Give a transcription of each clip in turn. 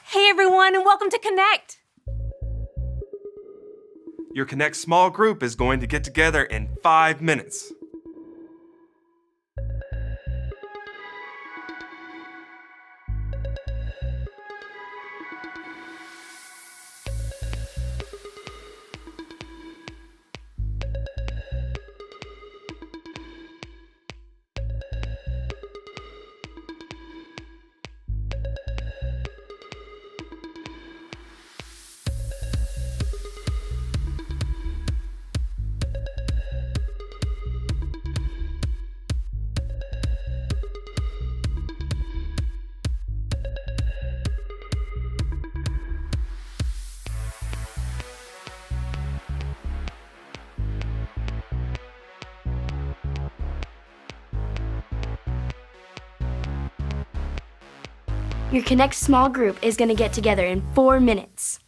Hey everyone, and welcome to Connect! Your Connect small group is going to get together in 5 minutes. Your Connect small group is going to get together in 4 minutes.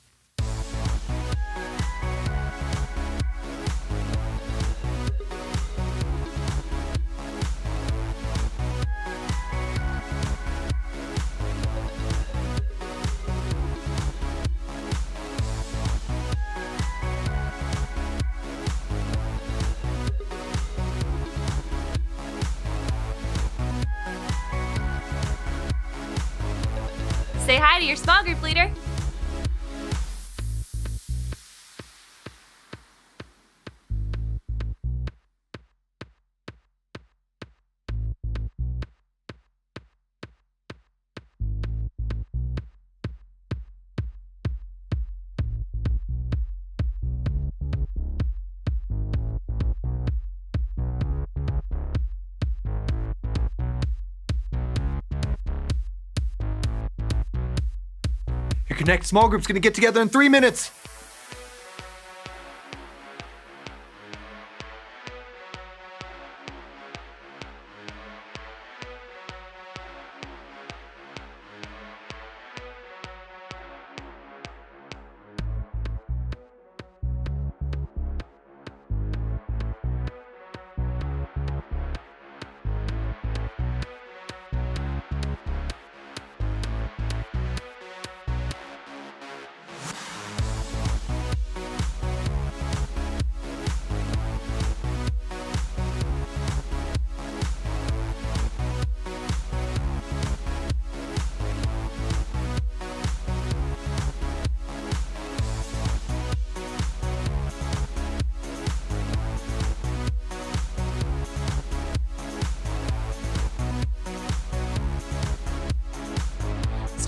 Say hi to your small group leader. Your Connect small group's gonna get together in 3 minutes.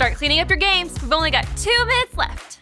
Start cleaning up your games. We've only got 2 minutes left.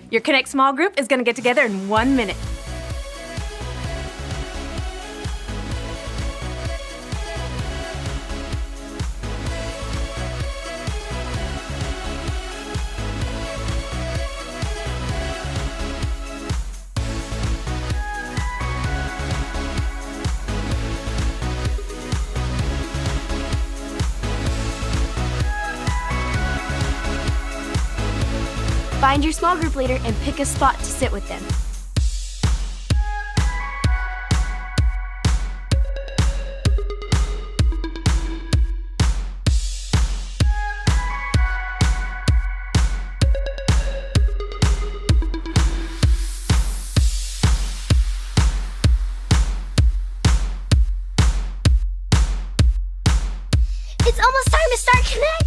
Your Connect small group is going to get together in 1 minute. Find your small group leader and pick a spot to sit with them. It's almost time to start Connect!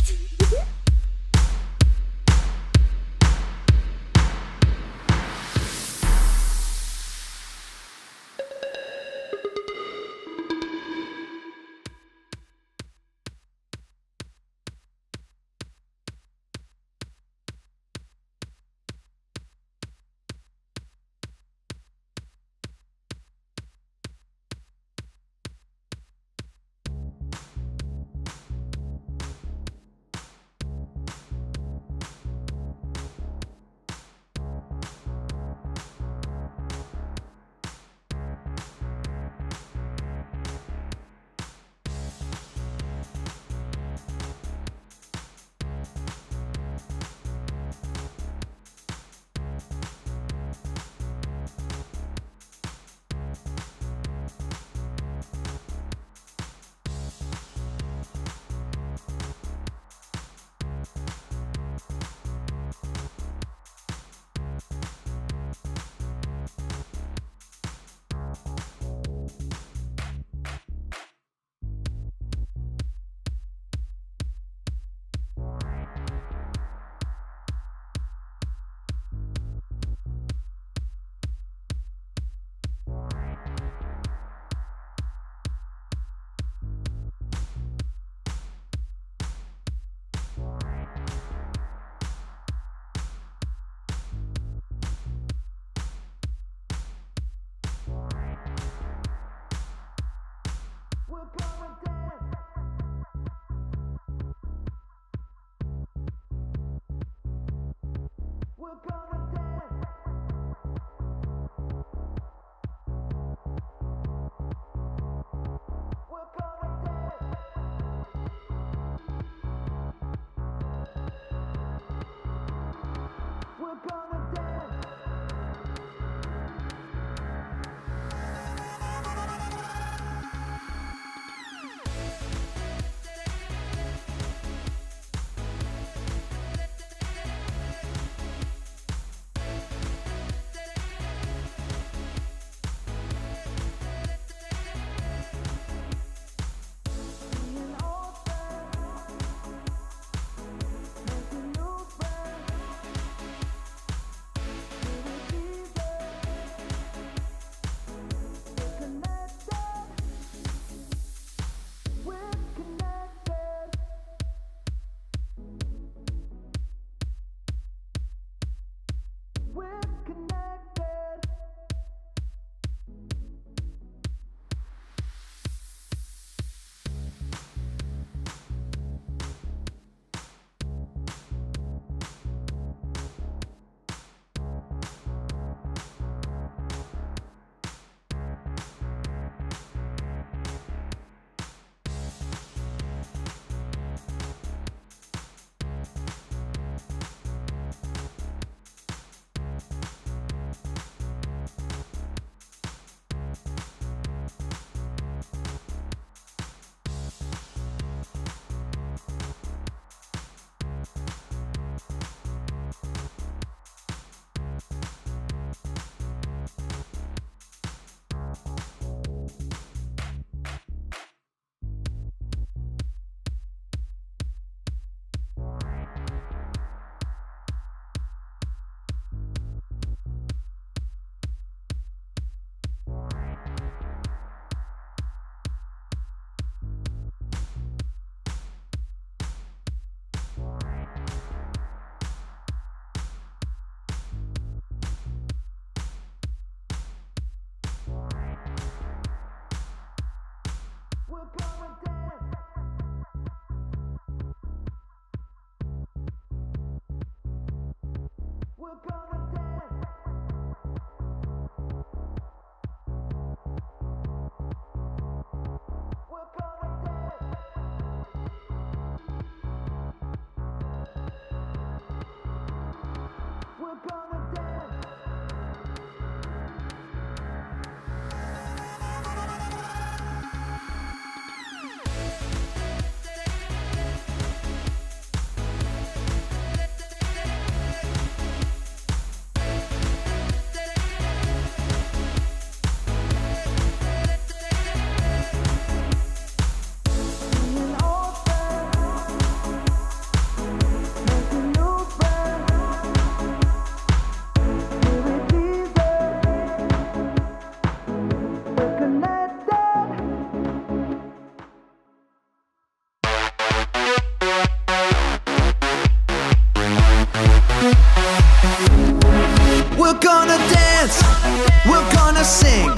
sing.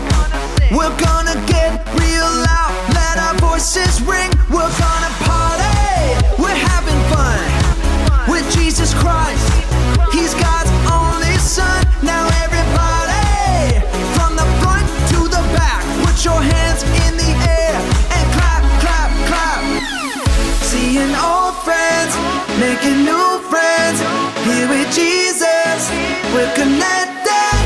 We're gonna get real loud, let our voices ring. We're gonna party, we're having fun with Jesus Christ. He's God's only son. Now everybody, from the front to the back, put your hands in the air and clap, clap, clap. Seeing old friends, making new friends. Here with Jesus, we're connected.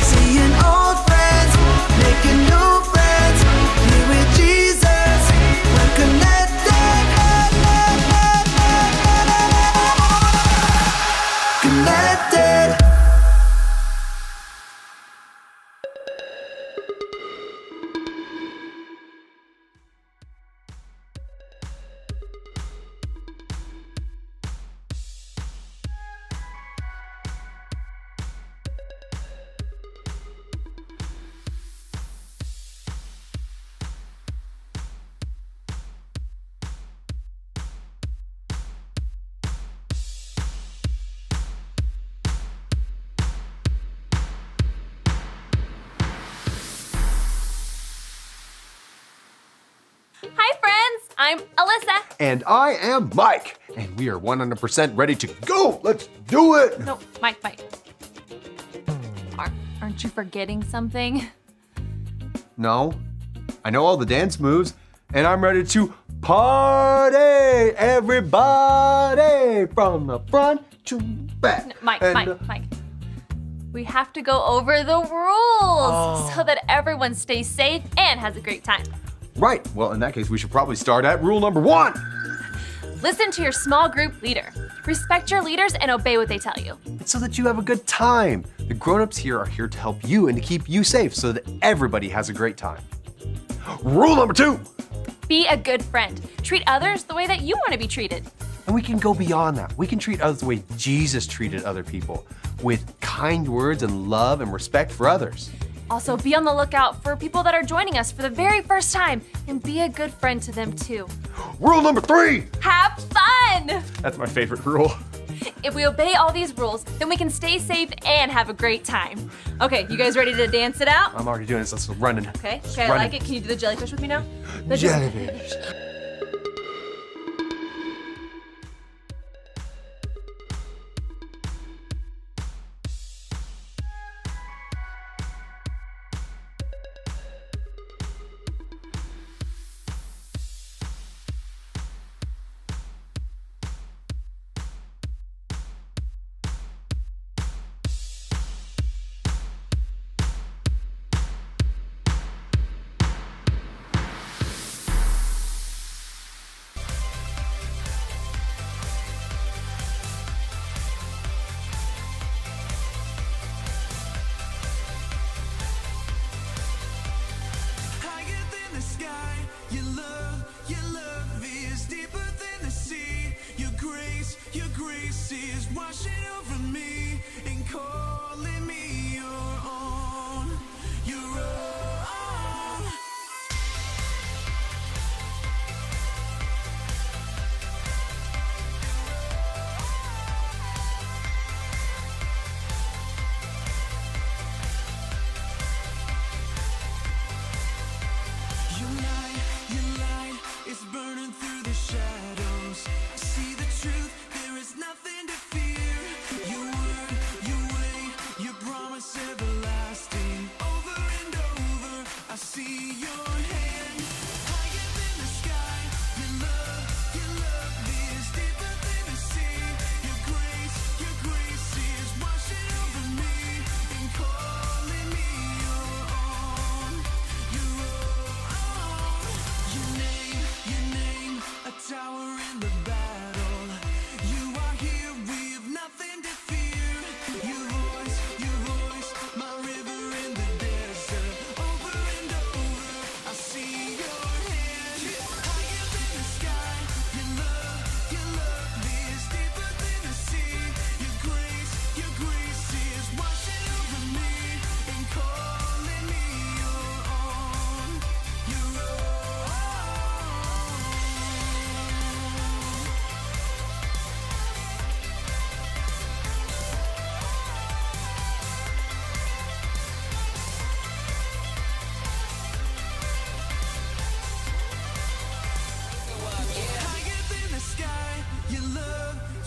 Seeing old friends, making new friends. Here with Jesus, we're connected. Connected. Hi, friends. I'm Alyssa. And I am Mike. And we are 100% ready to go. Let's do it. No, Mike. Aren't you forgetting something? No, I know all the dance moves, and I'm ready to party, everybody, from the front to back. Mike. And, We have to go over the rules so that everyone stays safe and has a great time. Right, well, in that case, we should probably start at rule number 1. Listen to your small group leader. Respect your leaders and obey what they tell you. It's so that you have a good time. The grown-ups here are here to help you and to keep you safe so that everybody has a great time. Rule number 2. Be a good friend. Treat others the way that you want to be treated. And we can go beyond that. We can treat others the way Jesus treated other people, with kind words and love and respect for others. Also, be on the lookout for people that are joining us for the very first time and be a good friend to them too. Rule number 3. Have fun! That's my favorite rule. If we obey all these rules, then we can stay safe and have a great time. Okay, you guys ready to dance it out? I'm already doing this, let's run it. Okay, I like it. Can you do the jellyfish with me now? The Jellyfish.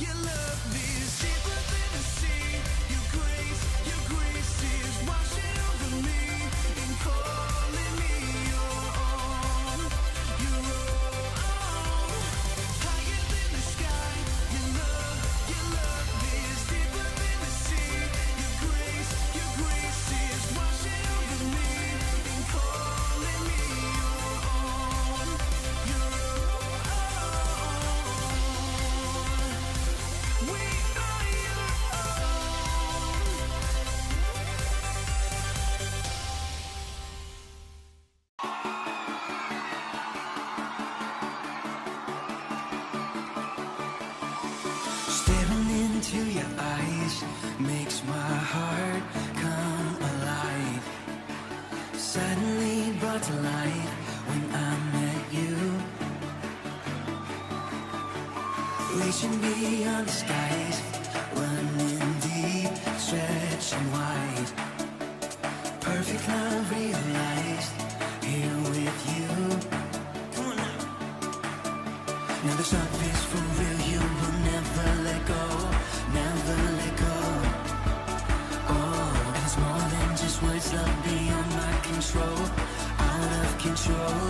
Your love is deeper than the sea. Your grace is washing over me and calling me your own. Your own. Higher than the sky. Your love is deeper than the sea. Your grace is washing over me and calling me your own. Your own. We are your Staring into your eyes makes my heart come alive. Suddenly brought to life when I met you. Reaching beyond the skies, running deep, stretching wide. Perfect love realized here with you. Come on now. Now this love is for real, you will never let go, never let go. Oh, and it's more than just words, love beyond my control, out of control.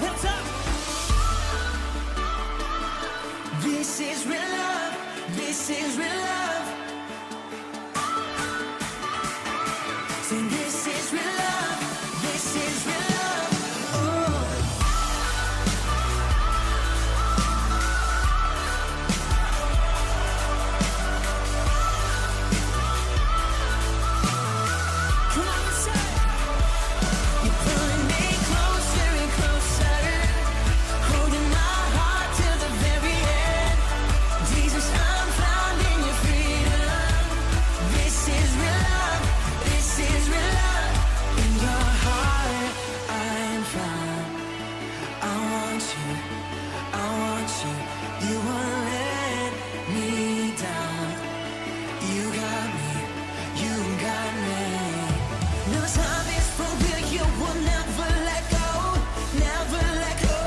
Hands up! This is real love, this is real love. Say this is real love, this is real love. Oh. Come on, let's say it. You're pulling me closer and closer, holding my heart till the very end. Jesus, I'm found in your freedom. This is real love, this is real love. In your heart, I'm found. I want you, I want you. You won't let me down. You got me, you got me. No time is for real, you will never let go, never let go.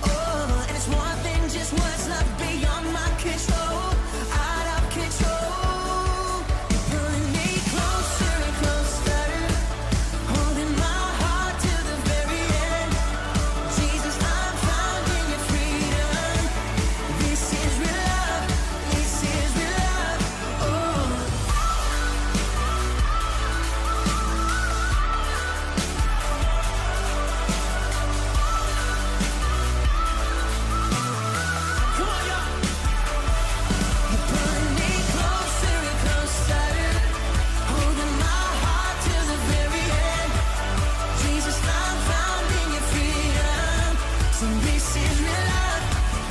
Oh, and it's more than just what's love beyond my control, out of control. You're pulling me closer and closer, holding my heart to the very end. Jesus, I'm found in your freedom. This is real love, this is real love. Oh. Come on, y'all. You're pulling me closer and closer, holding my heart to the very end. Jesus, I'm found in your freedom. So this is real love,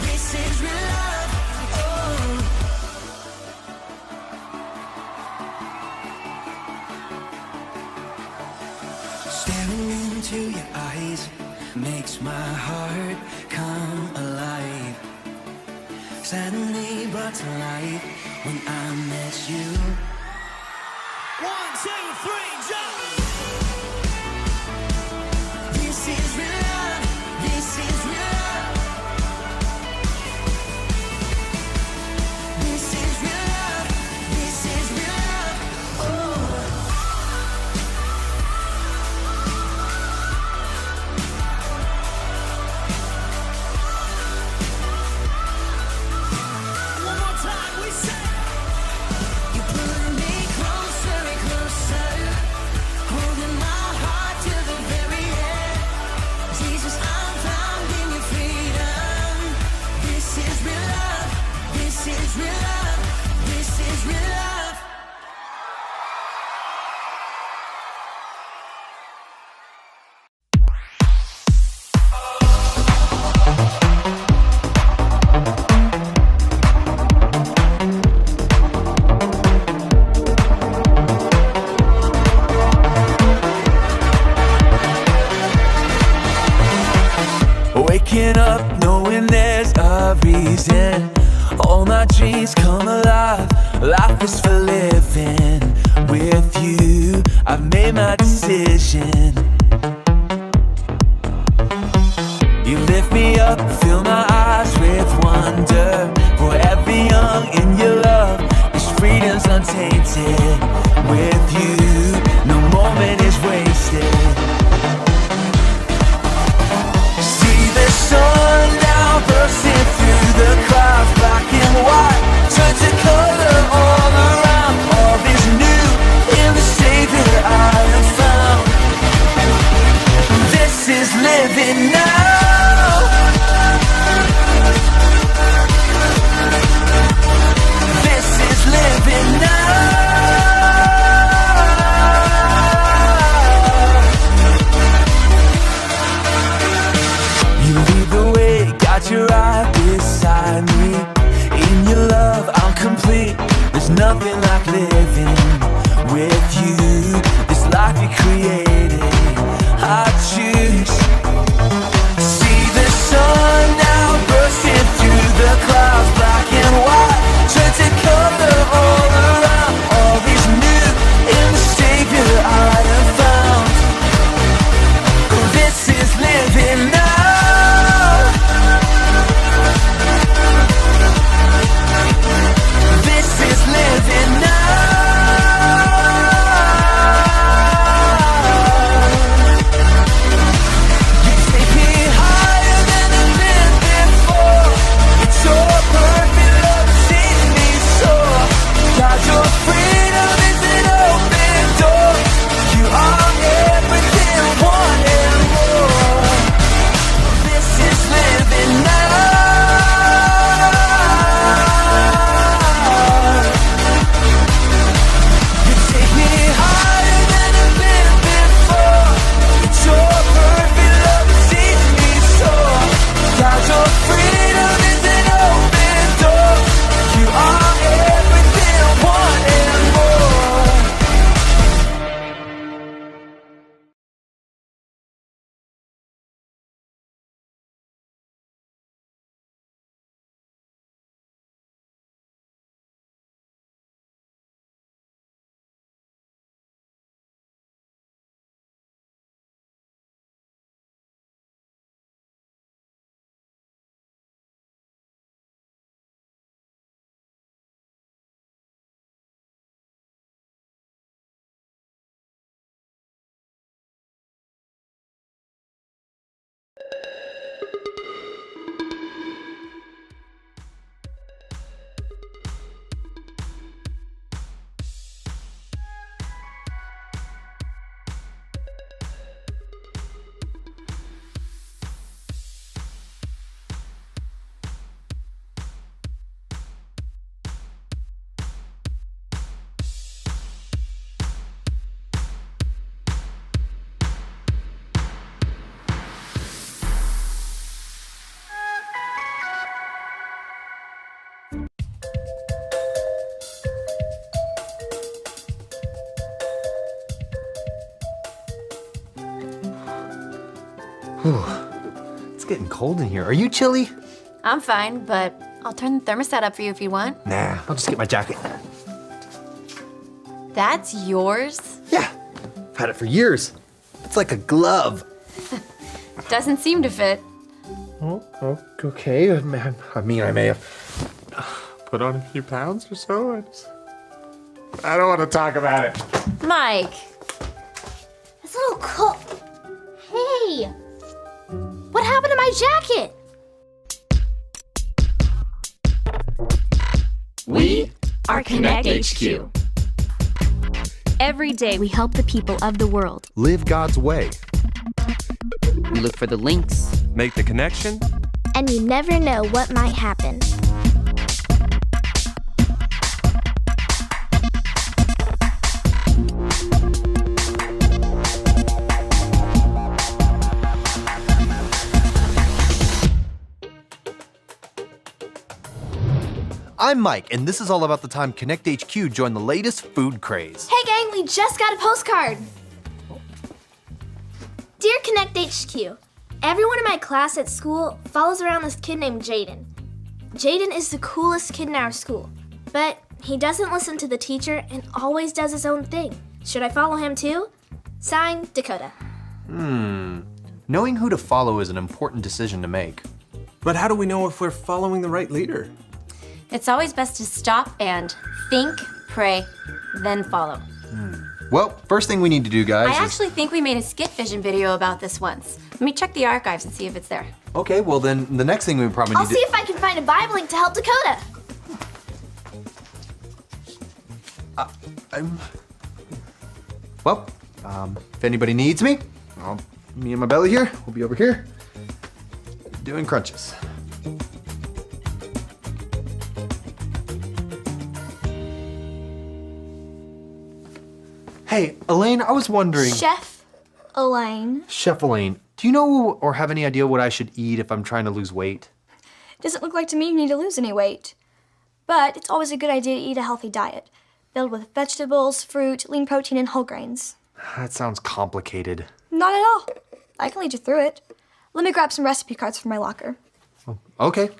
this is real love. Oh. Staring into your eyes makes my heart come alive. Suddenly brought to life when I met you. 1, 2, 3, jump! This is real love, this is real love. This is real love, this is real love. Oh. One more time, we say. You're pulling me closer and closer, holding my heart to the very end. Jesus, I'm found in your freedom. This is real love, this is real love, this is real love. Waking up knowing there's a reason. All my dreams come alive. Life is for living. With you, I've made my decision. You lift me up, fill my eyes with wonder. For It's getting cold in here. Are you chilly? I'm fine, but I'll turn the thermostat up for you if you want. Nah, I'll just get my jacket. That's yours? Yeah, I've had it for years. It's like a glove. Doesn't seem to fit. Oh, okay. I mean, I may have put on a few pounds or so. I don't want to talk about it. Mike. This little coat. Hey! What happened to my jacket? We are Connect HQ. Every day we help the people of the world. Live God's way. We look for the links. Make the connection. And you never know what might happen. I'm Mike, and this is all about the time Connect HQ joined the latest food craze. Hey gang, we just got a postcard. Dear Connect HQ, everyone in my class at school follows around this kid named Jaden. Jaden is the coolest kid in our school, but he doesn't listen to the teacher and always does his own thing. Should I follow him too? Signed, Dakota. Knowing who to follow is an important decision to make. But how do we know if we're following the right leader? It's always best to stop and think, pray, then follow. Well, first thing we need to do, guys, I actually think we made a Skit Vision video about this once. Let me check the archives and see if it's there. Okay, well then the next thing we probably I'll need see if I can find a Bible link to help Dakota. if anybody needs me, me and my belly here, we'll be over here doing crunches. Hey, Elaine, I was wondering. Chef Elaine. Chef Elaine, do you know or have any idea what I should eat if I'm trying to lose weight? Doesn't look like to me you need to lose any weight. But it's always a good idea to eat a healthy diet, filled with vegetables, fruit, lean protein, and whole grains. That sounds complicated. Not at all. I can lead you through it. Let me grab some recipe cards from my locker. Okay.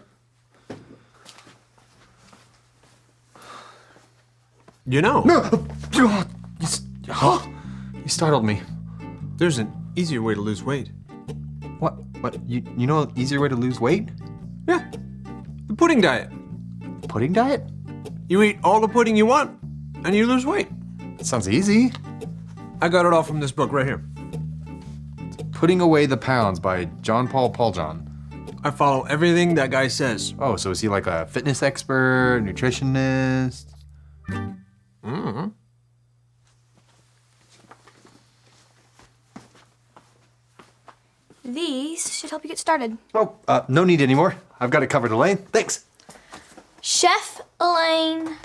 You know, No! You startled me. there's an easier way to lose weight. What? You know an easier way to lose weight? Yeah, the pudding diet. Pudding diet? You eat all the pudding you want, and you lose weight. Sounds easy. I got it all from this book right here. Putting Away the Pounds by John Paul Pauljohn. I follow everything that guy says. Oh, so is he like a fitness expert, nutritionist? These should help you get started. Oh, no need anymore. I've got it covered, Elaine. Thanks. Chef Elaine.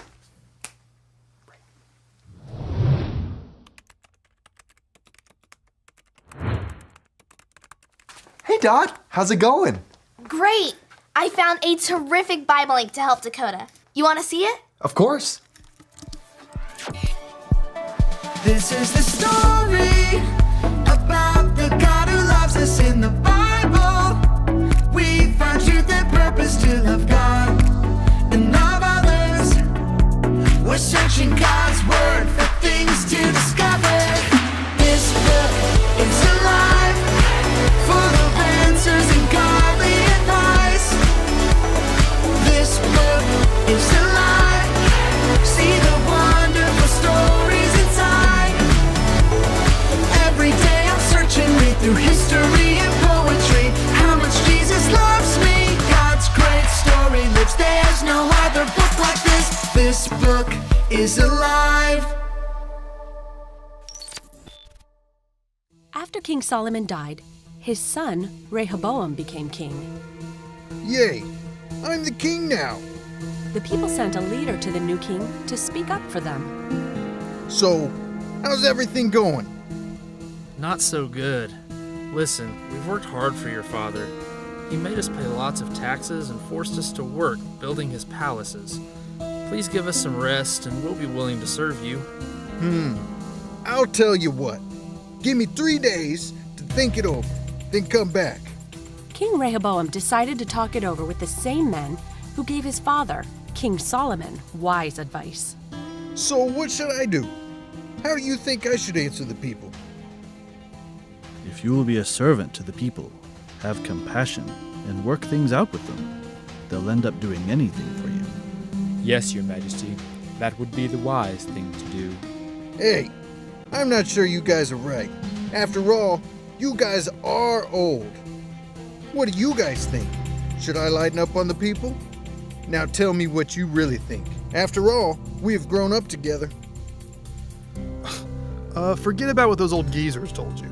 Hey, Dot. How's it going? Great. I found a terrific Bible link to help Dakota. You want to see it? Of course. This is the story about the God who loves us in the Bible. We find truth and purpose to love God and love others. We're searching God's word for things to discover. This book is alive, full of answers and godly advice. This book is alive. See the wonderful stories inside. Every day I'm searching, read through history and poetry. How much Jesus loves me. God's great story lives. There's no other book like this. This book is alive. After King Solomon died, his son Rehoboam became king. Yay! I'm the king now. The people sent a leader to the new king to speak up for them. So, how's everything going? Not so good. Listen, we've worked hard for your father. He made us pay lots of taxes and forced us to work building his palaces. Please give us some rest and we'll be willing to serve you. I'll tell you what. Give me 3 days to think it over. then come back. King Rehoboam decided to talk it over with the same men who gave his father, King Solomon, wise advice. So what should I do? How do you think I should answer the people? If you will be a servant to the people, have compassion, and work things out with them, they'll end up doing anything for you. Yes, Your Majesty. That would be the wise thing to do. Hey, I'm not sure you guys are right. After all, you guys are old. What do you guys think? Should I lighten up on the people? Now tell me what you really think. After all, we have grown up together. Forget about what those old geezers told you.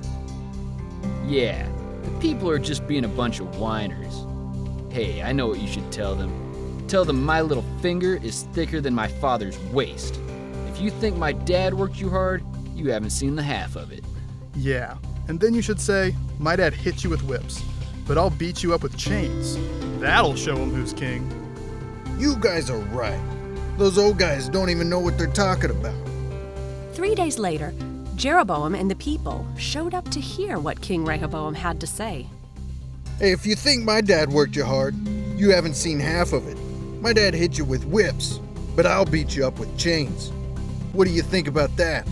Yeah, the people are just being a bunch of whiners. Hey, I know what you should tell them. Tell them my little finger is thicker than my father's waist. If you think my dad worked you hard, you haven't seen the half of it. Yeah, and then you should say, my dad hit you with whips, but I'll beat you up with chains. That'll show him who's king. You guys are right. Those old guys don't even know what they're talking about. 3 days later, Jeroboam and the people showed up to hear what King Rehoboam had to say. Hey, if you think my dad worked you hard, you haven't seen half of it. My dad hit you with whips, but I'll beat you up with chains. What do you think about that?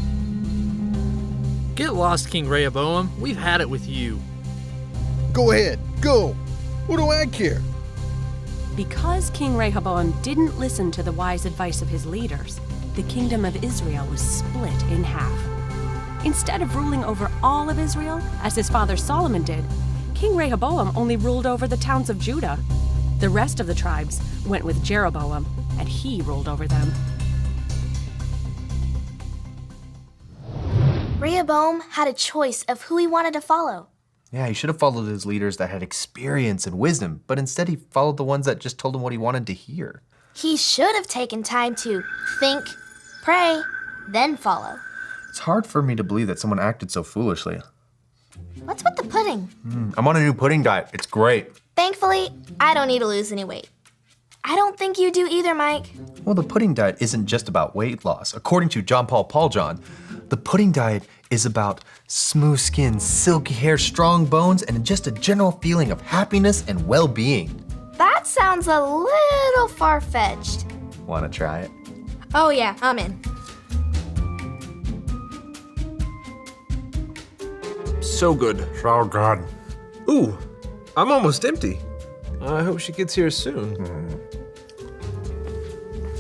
Get lost, King Rehoboam. We've had it with you. Go ahead, go. What do I care? Because King Rehoboam didn't listen to the wise advice of his leaders, the kingdom of Israel was split in half. Instead of ruling over all of Israel, as his father Solomon did, King Rehoboam only ruled over the towns of Judah. The rest of the tribes went with Jeroboam, and he ruled over them. Rehoboam had a choice of who he wanted to follow. Yeah, he should have followed his leaders that had experience and wisdom, but instead he followed the ones that just told him what he wanted to hear. He should have taken time to think, pray, then follow. It's hard for me to believe that someone acted so foolishly. What's with the pudding? I'm on a new pudding diet. It's great. Thankfully, I don't need to lose any weight. I don't think you do either, Mike. Well, the pudding diet isn't just about weight loss. According to John Paul John, the pudding diet is about smooth skin, silky hair, strong bones, and just a general feeling of happiness and well-being. That sounds a little far-fetched. Want to try it? Oh yeah, I'm in. So good. So good. Ooh, I'm almost empty. I hope she gets here soon.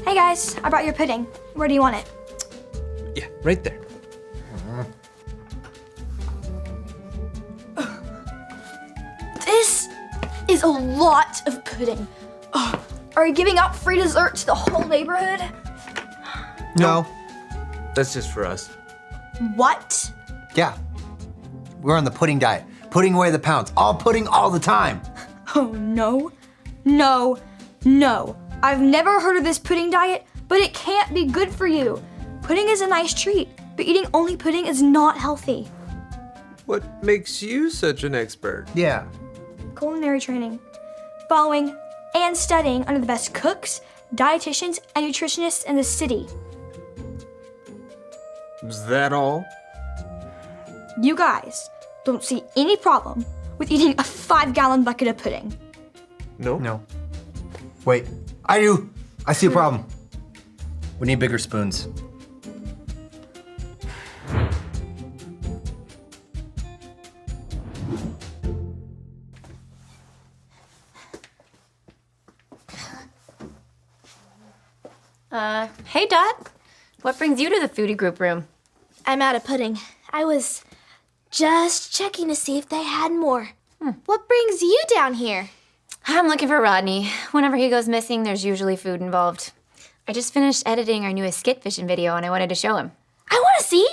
Hey guys, I brought your pudding. Where do you want it? Yeah, right there. This is a lot of pudding. Ugh. Are you giving out free dessert to the whole neighborhood? No. That's just for us. What? Yeah. We're on the pudding diet. Putting away the pounds. All pudding all the time. Oh, no. No. No. I've never heard of this pudding diet, but it can't be good for you. Pudding is a nice treat, but eating only pudding is not healthy. What makes you such an expert? Yeah. Culinary training. Following and studying under the best cooks, dietitians, and nutritionists in the city. Is that all? You guys don't see any problem with eating a 5-gallon bucket of pudding. No? No. Wait, I do. I see a problem. We need bigger spoons. Hey, Dot. What brings you to the foodie group room? I'm out of pudding. I was just checking to see if they had more. What brings you down here? I'm looking for Rodney. Whenever he goes missing, there's usually food involved. I just finished editing our newest skit fishing video, and I wanted to show him. I want to see.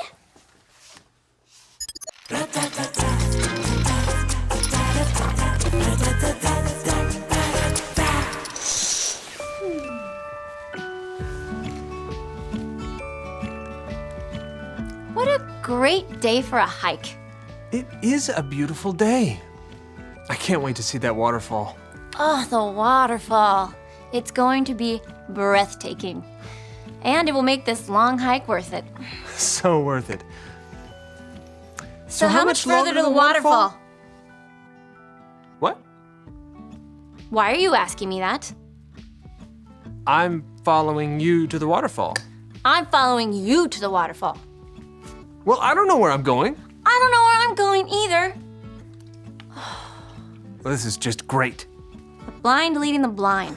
What a great day for a hike. It is a beautiful day. I can't wait to see that waterfall. Oh, the waterfall. It's going to be breathtaking. And it will make this long hike worth it. So worth it. So how much further to the waterfall? Why are you asking me that? I'm following you to the waterfall. I'm following you to the waterfall. Well, I don't know where I'm going. I don't know where I'm going either. Well, this is just great. The blind leading the blind.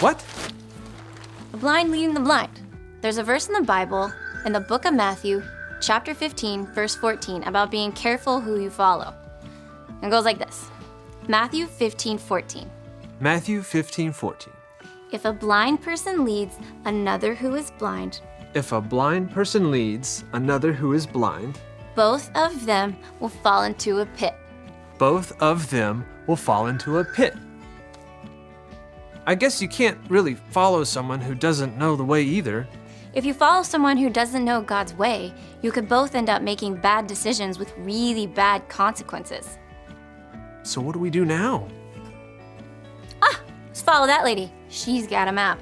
What? The blind leading the blind. There's a verse in the Bible, in the book of Matthew, chapter 15, verse 14, about being careful who you follow. It goes like this. Matthew 15:14. Matthew 15:14. If a blind person leads another who is blind, If a blind person leads another who is blind, both of them will fall into a pit. both of them will fall into a pit. I guess you can't really follow someone who doesn't know the way either. If you follow someone who doesn't know God's way, you could both end up making bad decisions with really bad consequences. So what do we do now? Let's follow that lady. She's got a map.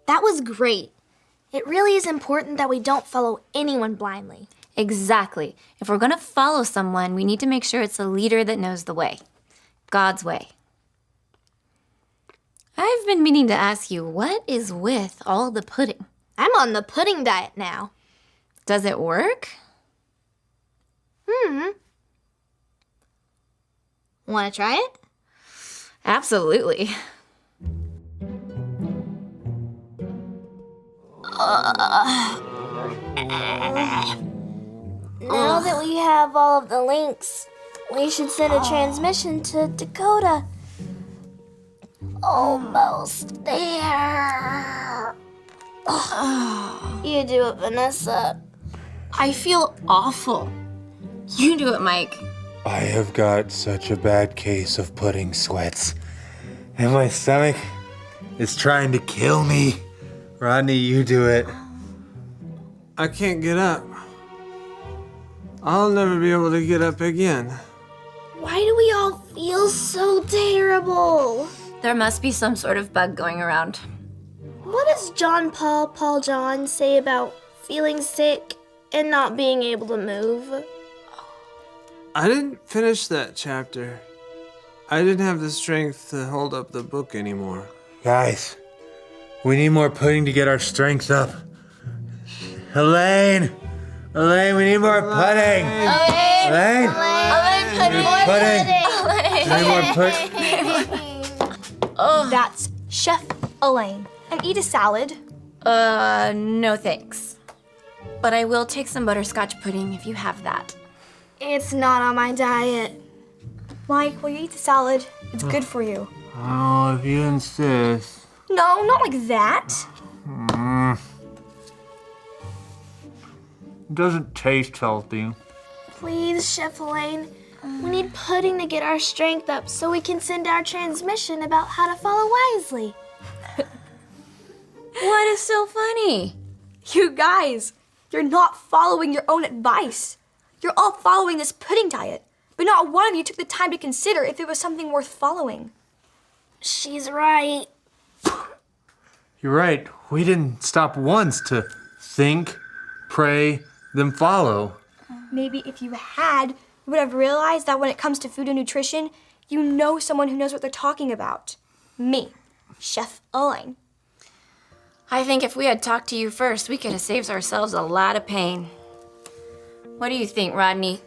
That was great. It really is important that we don't follow anyone blindly. Exactly. If we're gonna follow someone, we need to make sure it's a leader that knows the way. God's way. I've been meaning to ask you, what is with all the pudding? I'm on the pudding diet now. Does it work? Want to try it? Absolutely. Now that we have all of the links, we should send a transmission to Dakota. Almost there. You do it, Vanessa. I feel awful. You do it, Mike. I have got such a bad case of pudding sweats, and my stomach is trying to kill me. Rodney, you do it. I can't get up. I'll never be able to get up again. Why do we all feel so terrible? There must be some sort of bug going around. What does Paul John say about feeling sick and not being able to move? I didn't finish that chapter. I didn't have the strength to hold up the book anymore. Guys, we need more pudding to get our strength up. Elaine, we need more pudding. Elaine, we need more pudding. That's Chef Elaine. And eat a salad. No thanks. But I will take some butterscotch pudding if you have that. It's not on my diet. Mike, will you eat the salad? It's good for you. Oh, if you insist. No, not like that. It doesn't taste healthy. Please, Chef Elaine. We need pudding to get our strength up so we can send our transmission about how to follow wisely. What is so funny? You guys, you're not following your own advice. You're all following this pudding diet, but not one of you took the time to consider if it was something worth following. She's right. You're right. We didn't stop once to think, pray, then follow. Maybe if you had, you would have realized that when it comes to food and nutrition, you know someone who knows what they're talking about. Me, Chef Elaine. I think if we had talked to you first, we could have saved ourselves a lot of pain. What do you think, Rodney?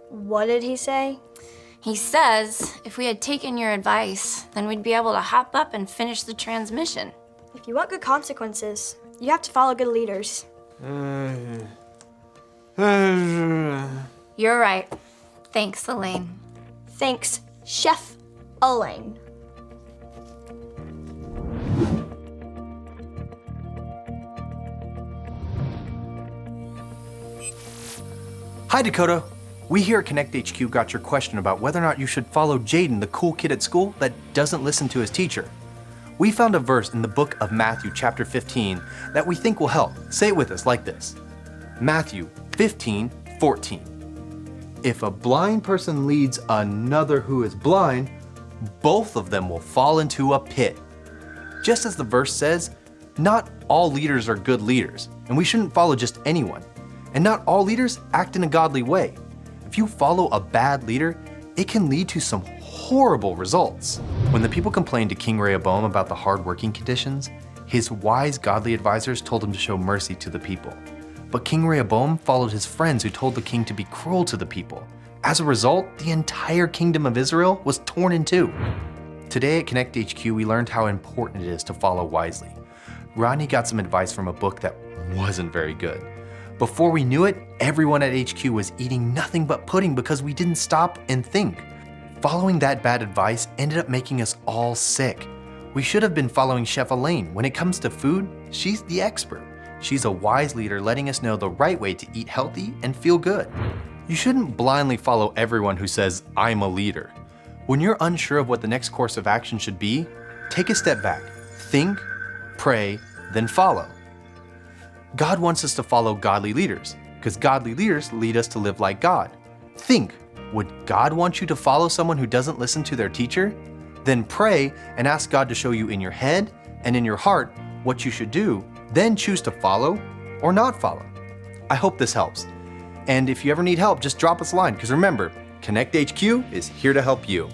What did he say? He says if we had taken your advice, then we'd be able to hop up and finish the transmission. If you want good consequences, you have to follow good leaders. You're right. Thanks, Elaine. Thanks, Chef Elaine. Hi, Dakota. We here at Connect HQ got your question about whether or not you should follow Jaden, the cool kid at school that doesn't listen to his teacher. We found a verse in the book of Matthew, chapter 15, that we think will help. Say it with us like this. Matthew 15:14. If a blind person leads another who is blind, both of them will fall into a pit. Just as the verse says, not all leaders are good leaders, and we shouldn't follow just anyone. And not all leaders act in a godly way. If you follow a bad leader, it can lead to some horrible results. When the people complained to King Rehoboam about the hard working conditions, his wise godly advisors told him to show mercy to the people. But King Rehoboam followed his friends who told the king to be cruel to the people. As a result, the entire kingdom of Israel was torn in two. Today at Connect HQ, we learned how important it is to follow wisely. Rodney got some advice from a book that wasn't very good. Before we knew it, everyone at HQ was eating nothing but pudding because we didn't stop and think. Following that bad advice ended up making us all sick. We should have been following Chef Elaine. When it comes to food, she's the expert. She's a wise leader letting us know the right way to eat healthy and feel good. You shouldn't blindly follow everyone who says, I'm a leader. When you're unsure of what the next course of action should be, take a step back, think, pray, then follow. God wants us to follow godly leaders, because godly leaders lead us to live like God. Think, would God want you to follow someone who doesn't listen to their teacher? Then pray and ask God to show you in your head and in your heart what you should do, then choose to follow or not follow. I hope this helps. And if you ever need help, just drop us a line, because remember, Connect HQ is here to help you.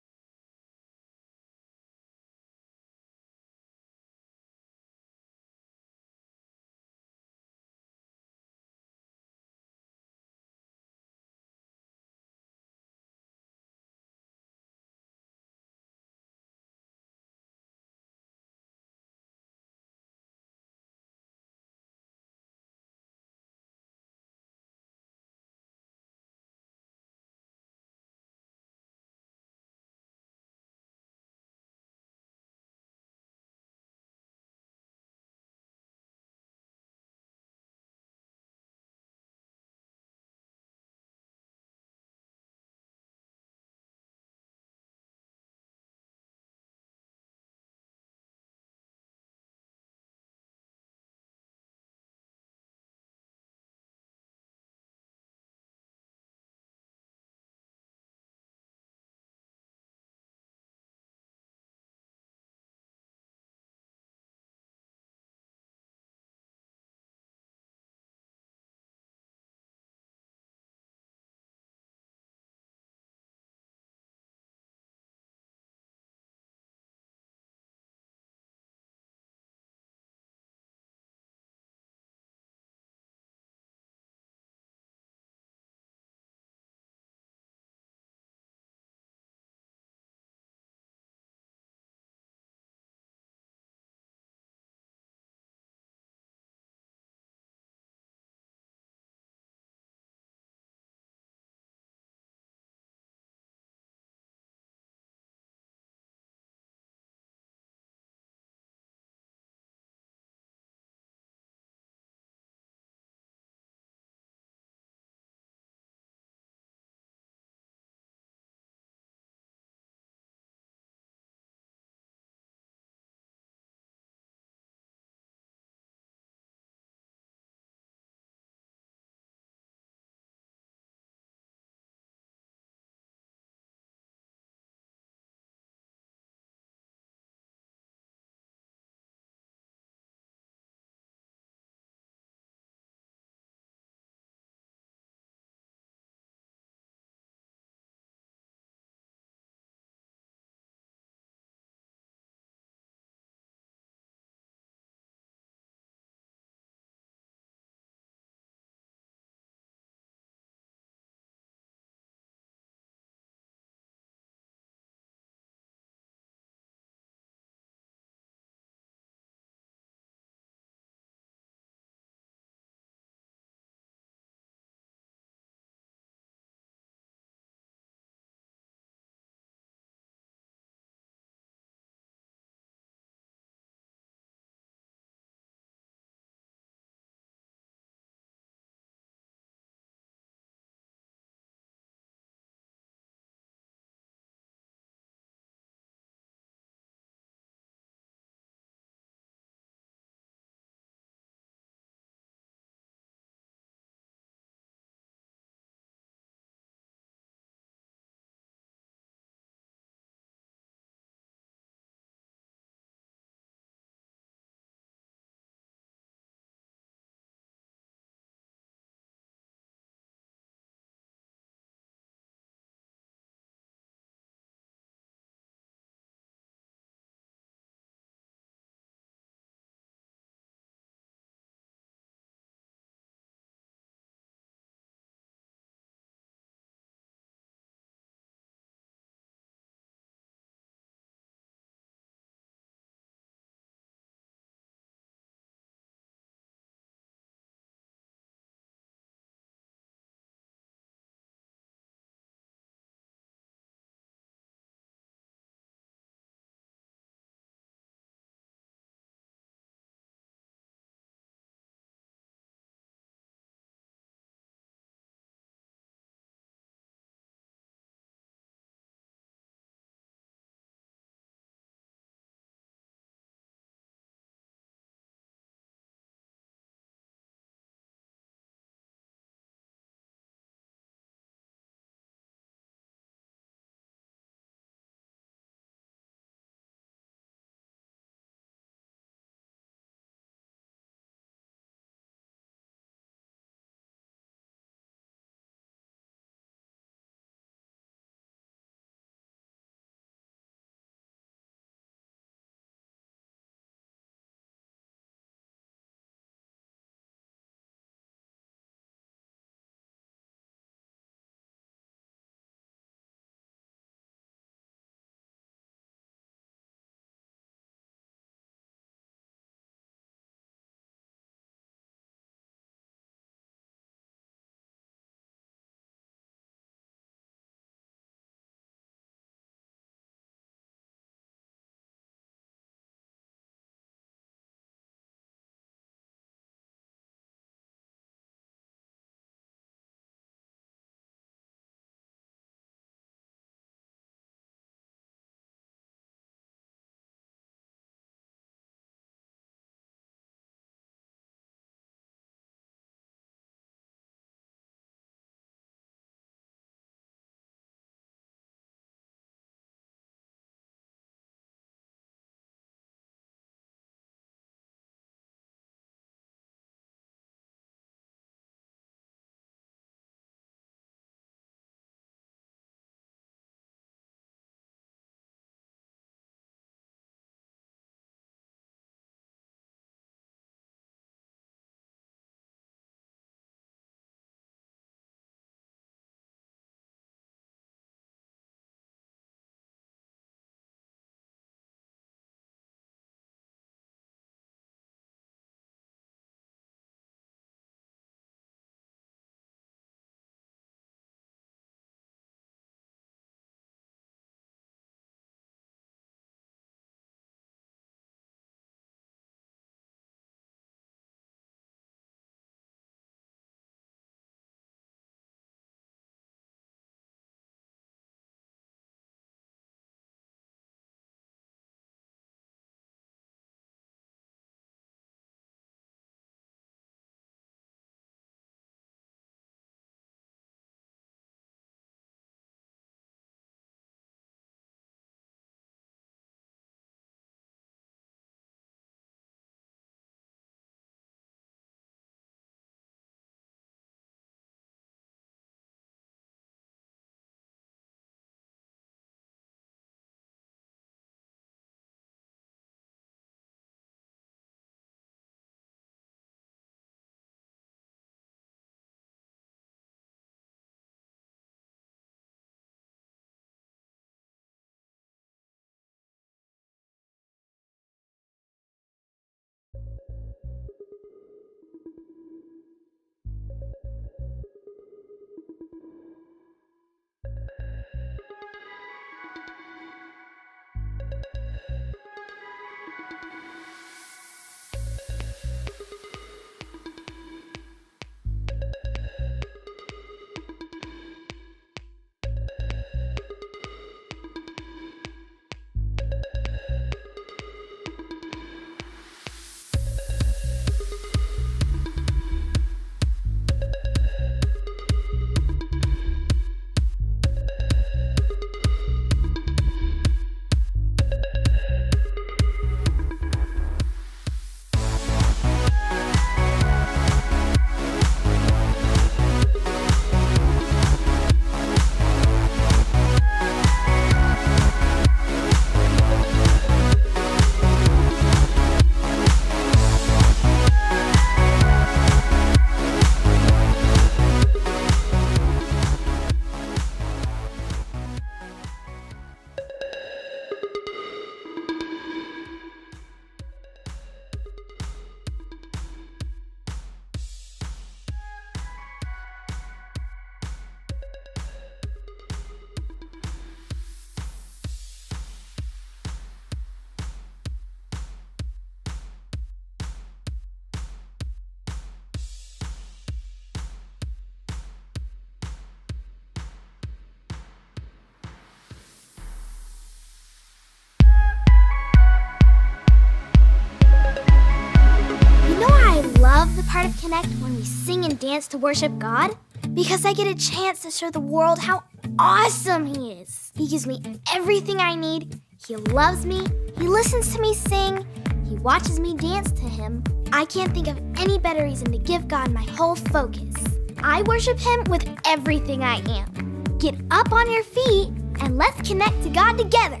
part of Connect when we sing and dance to worship God? Because I get a chance to show the world how awesome He is. He gives me everything I need. He loves me. He listens to me sing. He watches me dance to Him. I can't think of any better reason to give God my whole focus. I worship Him with everything I am. Get up on your feet and let's connect to God together.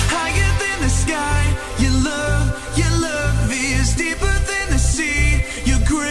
Higher than the sky, your love is deeper than the sea. You're great.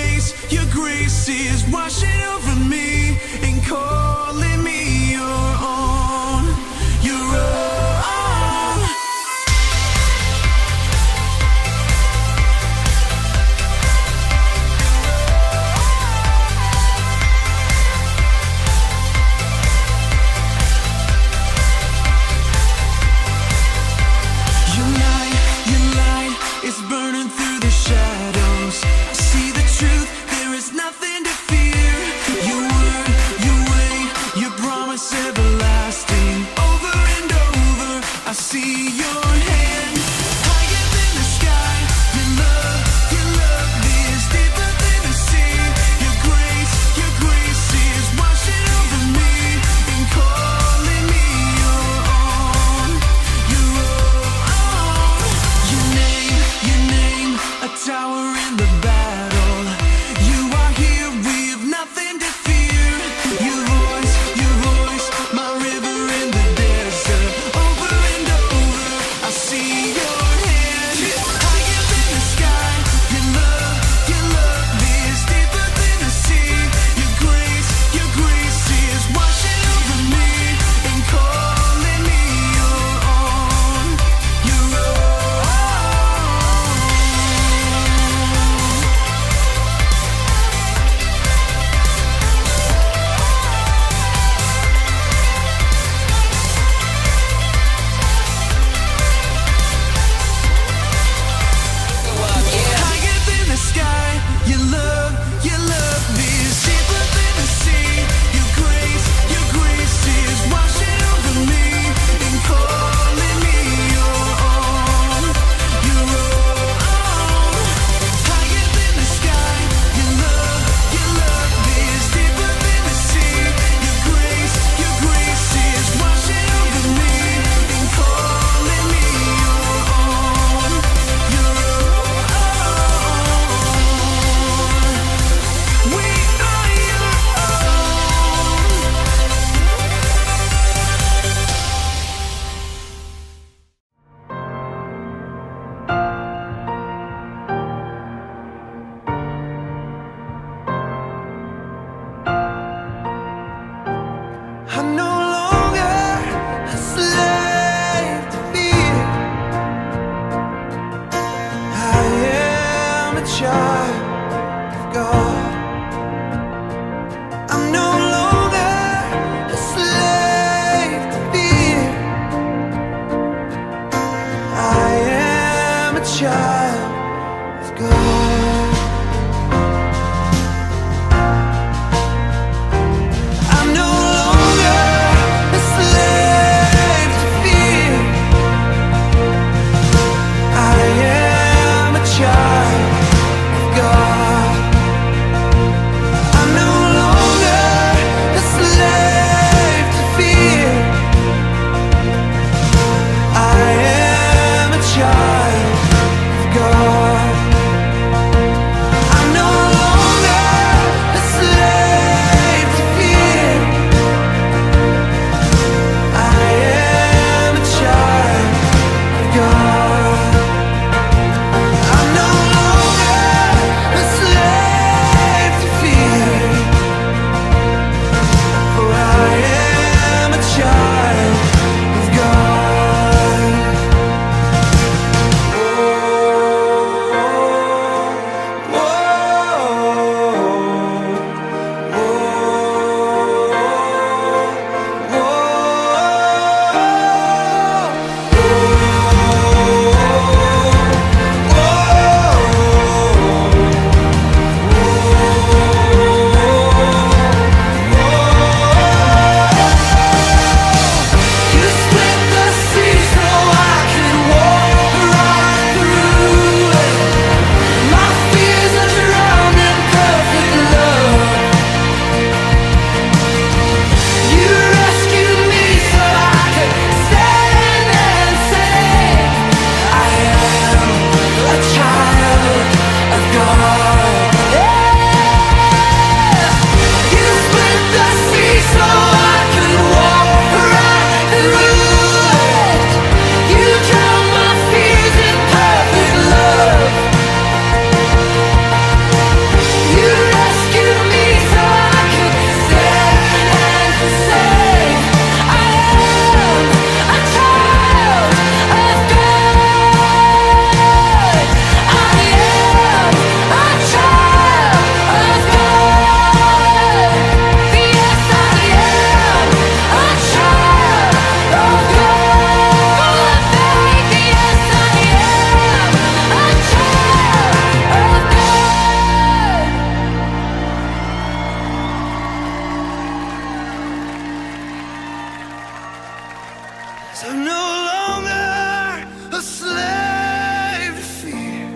'Cause I'm no longer a slave to fear.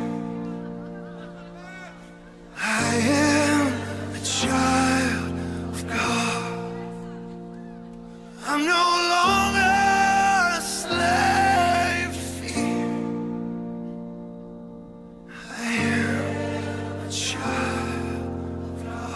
I am a child of God. I'm no longer a slave to fear. I am a child of God.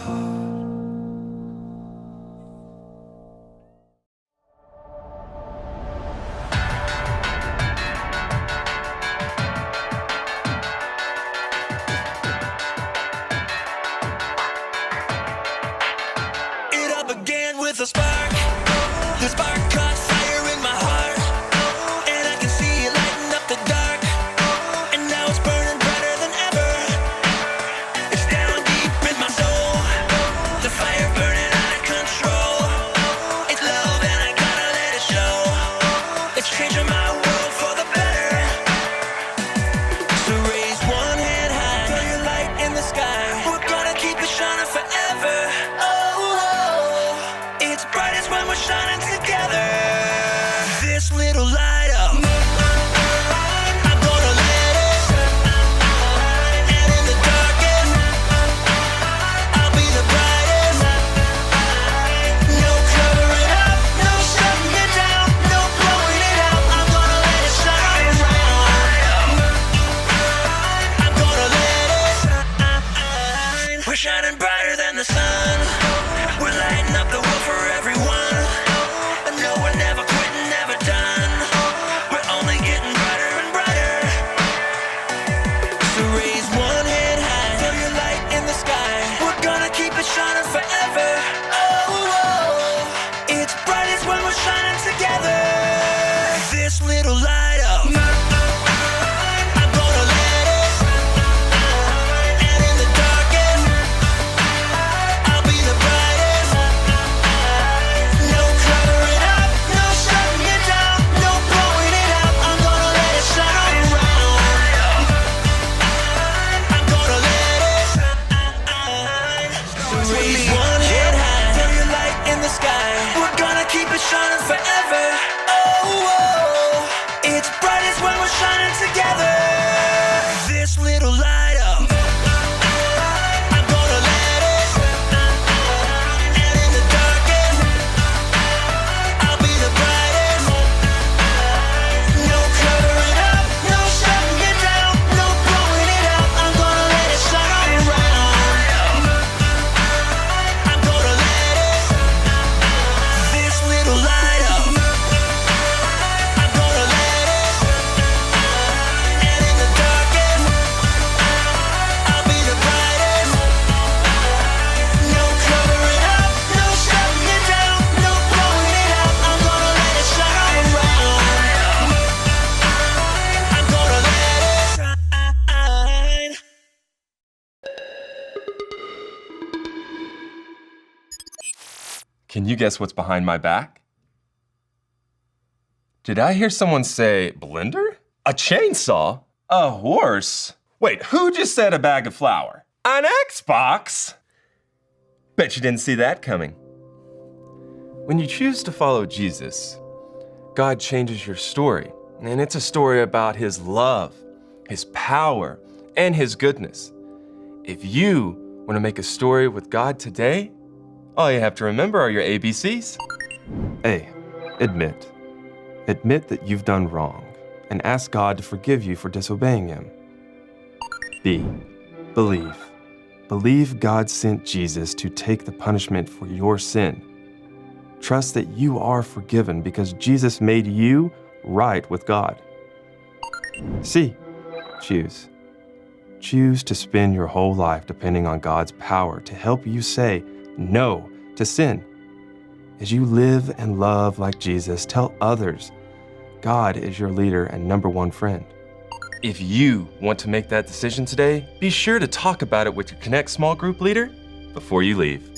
It all began with a spark. The spark caught fire in my heart, and I can see it lighting up the dark. And now it's burning brighter than ever. It's down deep in my soul. The fire burning out of control. It's love and I gotta let it show. It's changing my world for the better. So raise one hand high, throw your light in the sky. We're gonna keep it shining forever. It's brightest when we're shining together. This little light up, I'm gonna let it shine. And in the darkest, I'll be the brightest. No covering up, no shutting it down, no blowing it out. I'm gonna let it shine. I'm gonna let it shine. We're shining brighter than the sun. We're lighting up the world for everyone. And no, we're never quitting, never done. We're only getting brighter and brighter. So raise one hand high, throw your light in the sky. We're gonna keep it shining forever. It's brightest when we're shining together. This little light up, I'm gonna let it shine. And in the darkest, I'll be the brightest. No covering up, no shutting it down, no blowing it out. I'm gonna let it shine. I'm gonna let it shine. So raise one hand high, throw your light in the sky. We're gonna keep it shining forever. It's brightest when we're shining together. This little light up, I'm gonna let it shine. And in the darkest, I'll be the brightest. No covering up, no shutting it down, no blowing it out. I'm gonna let it shine. I'm gonna let it shine. This little light up, I'm gonna let it shine. And in the darkest, I'll be the brightest. No covering up, no shutting it down, no blowing it out. I'm gonna let it shine. I'm gonna let it shine. Can you guess what's behind my back? Did I hear someone say blender? A chainsaw? A horse? Wait, who just said a bag of flour? An Xbox? Bet you didn't see that coming. When you choose to follow Jesus, God changes your story, and it's a story about His love, His power, and His goodness. If you want to make a story with God today, all you have to remember are your ABCs. A, admit. Admit that you've done wrong and ask God to forgive you for disobeying Him. B, believe. Believe God sent Jesus to take the punishment for your sin. Trust that you are forgiven because Jesus made you right with God. C, choose. Choose to spend your whole life depending on God's power to help you say no to sin. As you live and love like Jesus, tell others God is your leader and number one friend. If you want to make that decision today, be sure to talk about it with your Connect small group leader before you leave.